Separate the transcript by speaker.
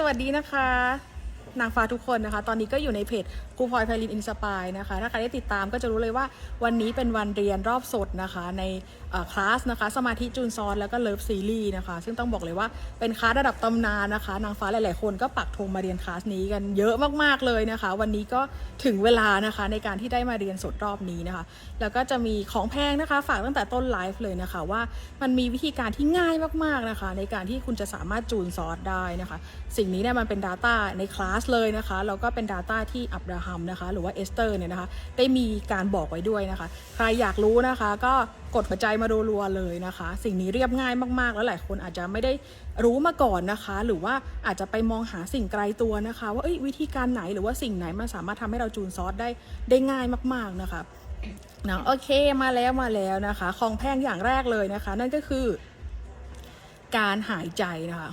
Speaker 1: สวัสดีนะคะนางฟ้าทุกคนนะคะตอนนี้ก็อยู่ในเพจครูพลอยไพลินอินสปายนะคะถ้าใครได้ติดตามก็จะรู้เลยว่าวันนี้เป็นวันเรียนรอบสดนะคะในคลาสนะคะสมาธิจูนซอนแล้วก็เลิฟซีรีส์นะคะซึ่งต้องบอกเลยว่าเป็นคลาสระดับตำนานนะคะนางฟ้าหลายๆคนก็ปักธงมาเรียนคลาสนี้กันเยอะมากๆเลยนะคะวันนี้ก็ถึงเวลานะคะในการที่ได้มาเรียนสดรอบนี้นะคะแล้วก็จะมีของแพงนะคะฝากตั้งแต่ต้นไลฟ์เลยนะคะว่ามันมีวิธีการที่ง่ายมากๆนะคะในการที่คุณจะสามารถจูนซอสได้นะคะสิ่งนี้เนี่ยมันเป็น Data ในคลาสเลยนะคะแล้วก็เป็น Data ที่อับราฮัมนะคะหรือว่าเอสเตอร์เนี่ยนะคะได้มีการบอกไว้ด้วยนะคะใครอยากรู้นะคะก็กดหัวใจมารัวๆเลยนะคะสิ่งนี้เรียบง่ายมากๆแล้วหลายคนอาจจะไม่ได้รู้มาก่อนนะคะหรือว่าอาจจะไปมองหาสิ่งไกลตัวนะคะว่าวิธีการไหนหรือว่าสิ่งไหนมันสามารถทำให้เราจูนซอสได้ง่ายมากๆนะคะโอเคมาแล้วนะคะของแพงอย่างแรกเลยนะคะนั่นก็คือการหายใจนะคะ